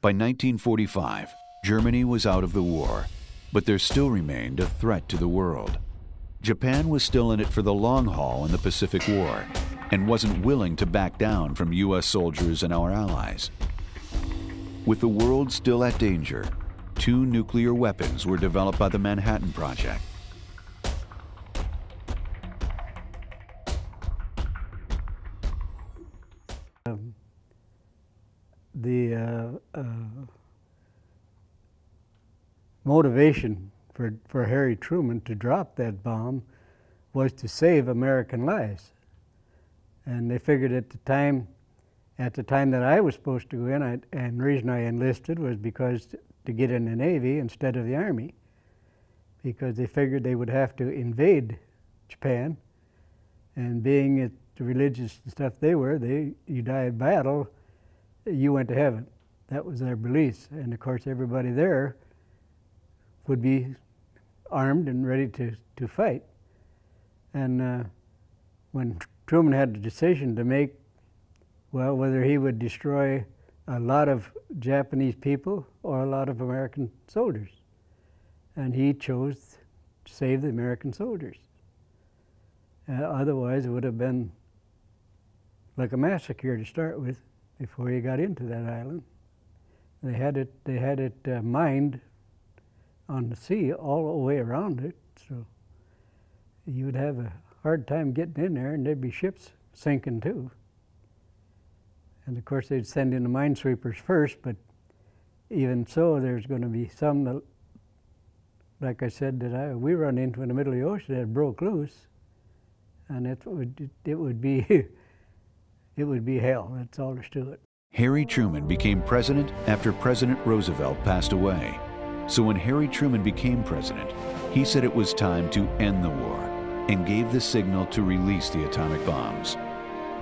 By 1945, Germany was out of the war, but there still remained a threat to the world. Japan was still in it for the long haul in the Pacific War and wasn't willing to back down from U.S. soldiers and our allies. With the world still at danger, 2 nuclear weapons were developed by the Manhattan Project. The motivation for Harry Truman to drop that bomb was to save American lives. And they figured at the time that I was supposed to go in, and the reason I enlisted was because to get in the Navy instead of the Army, because they figured they would have to invade Japan, and being it the religious stuff they were, you die in battle, you went to heaven. That was their beliefs, and of course everybody there would be armed and ready to fight. And when Truman had the decision to make, well, whether he would destroy a lot of Japanese people or a lot of American soldiers, and he chose to save the American soldiers. Otherwise, it would have been like a massacre to start with before he got into that island. They had it mined on the sea all the way around it, so you would have a hard time getting in there, and there'd be ships sinking too. And of course, they'd send in the minesweepers first, but even so, there's going to be some that, like I said, that we run into in the middle of the ocean that broke loose, and it would be it would be hell. That's all there's to it. Harry Truman became president after President Roosevelt passed away. So when Harry Truman became president, he said it was time to end the war and gave the signal to release the atomic bombs.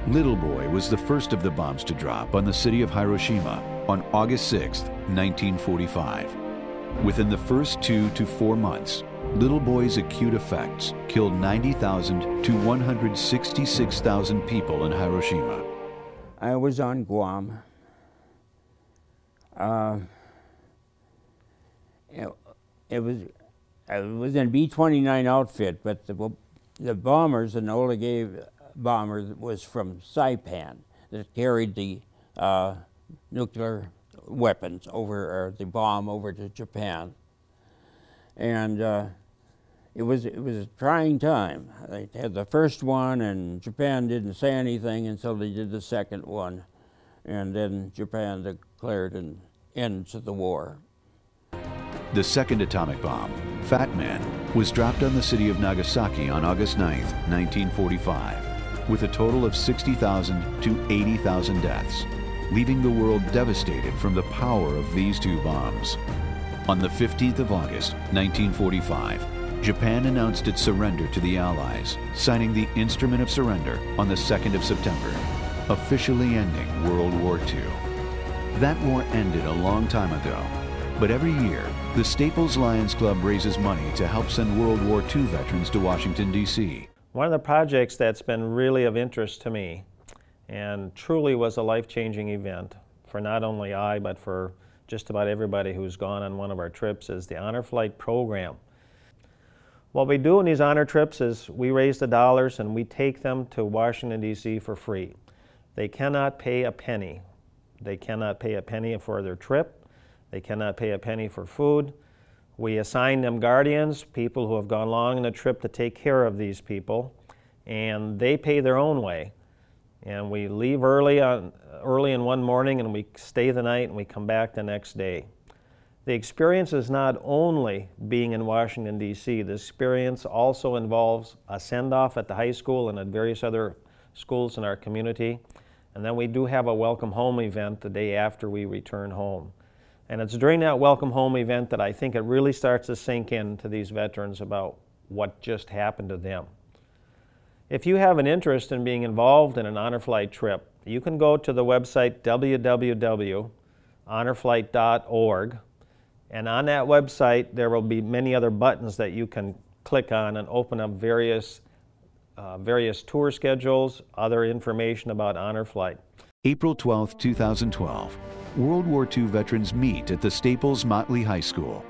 Little Boy was the first of the bombs to drop on the city of Hiroshima on August 6, 1945. Within the first 2 to 4 months, Little Boy's acute effects killed 90,000 to 166,000 people in Hiroshima. I was on Guam. It was in B-29 outfit, but the bombers, the Enola Gay bomber was from Saipan that carried the nuclear weapons over, or the bomb over to Japan. And it was a trying time. They had the first one, and Japan didn't say anything until they did the second one, and then Japan declared an end to the war. The second atomic bomb, Fat Man, was dropped on the city of Nagasaki on August 9, 1945, with a total of 60,000 to 80,000 deaths, leaving the world devastated from the power of these 2 bombs. On the 15th of August, 1945, Japan announced its surrender to the Allies, signing the Instrument of Surrender on the 2nd of September, officially ending World War II. That war ended a long time ago, but every year, the Staples Lions Club raises money to help send World War II veterans to Washington, D.C. One of the projects that's been really of interest to me, and truly was a life-changing event for not only I, but for just about everybody who's gone on one of our trips, is the Honor Flight program. What we do in these honor trips is we raise the dollars and we take them to Washington, D.C. for free. They cannot pay a penny. They cannot pay a penny for their trip. They cannot pay a penny for food. We assign them guardians, people who have gone long in the trip to take care of these people, and they pay their own way. And we leave early in one morning, and we stay the night, and we come back the next day. The experience is not only being in Washington, D.C. The experience also involves a send-off at the high school and at various other schools in our community. And then we do have a welcome home event the day after we return home. And it's during that welcome home event that I think it really starts to sink in to these veterans about what just happened to them. If you have an interest in being involved in an Honor Flight trip, you can go to the website www.honorflight.org, and on that website there will be many other buttons that you can click on and open up various tour schedules, other information about Honor Flight. April 12, 2012, World War II veterans meet at the Staples Motley High School.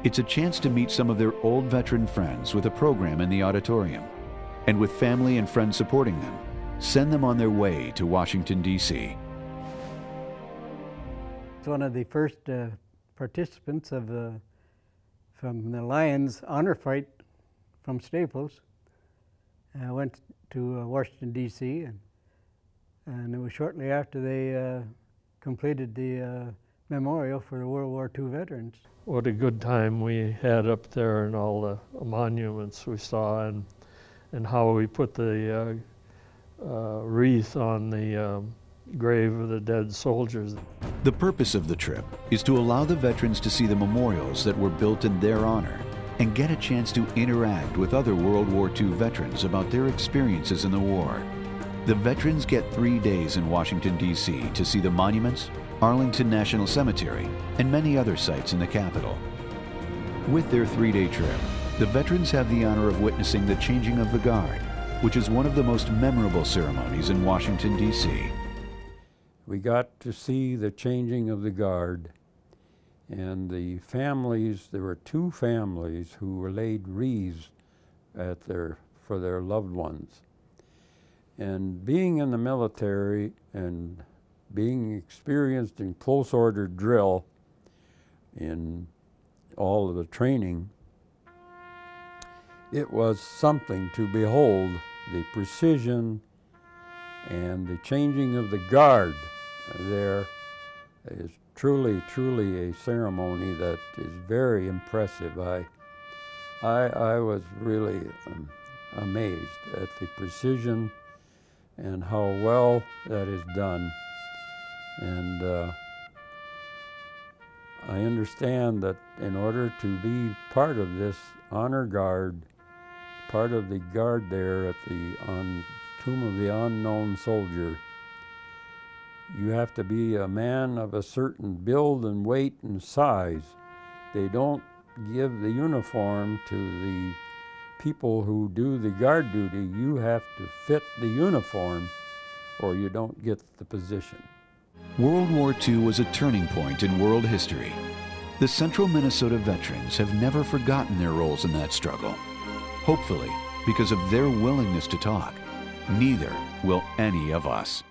It's a chance to meet some of their old veteran friends with a program in the auditorium. And with family and friends supporting them, send them on their way to Washington, D.C. It's one of the first participants from the Lions honor fight from Staples. I went to Washington, D.C., and it was shortly after they completed the memorial for the World War II veterans. What a good time we had up there, and all the monuments we saw, and how we put the wreath on the grave of the dead soldiers. The purpose of the trip is to allow the veterans to see the memorials that were built in their honor and get a chance to interact with other World War II veterans about their experiences in the war. The veterans get 3 days in Washington, D.C. to see the monuments, Arlington National Cemetery, and many other sites in the capital. With their 3-day trip, the veterans have the honor of witnessing the changing of the guard, which is one of the most memorable ceremonies in Washington, D.C. We got to see the changing of the guard, and the families, there were 2 families who were laid wreaths for their loved ones. And being in the military and being experienced in close order drill in all of the training, it was something to behold the precision and the changing of the guard. There is truly, truly a ceremony that is very impressive. I was really amazed at the precision and how well that is done. And I understand that in order to be part of this honor guard, part of the guard there at the Tomb of the Unknown Soldier, you have to be a man of a certain build and weight and size. They don't give the uniform to the people who do the guard duty. You have to fit the uniform or you don't get the position. World War II was a turning point in world history. The Central Minnesota veterans have never forgotten their roles in that struggle. Hopefully, because of their willingness to talk, neither will any of us.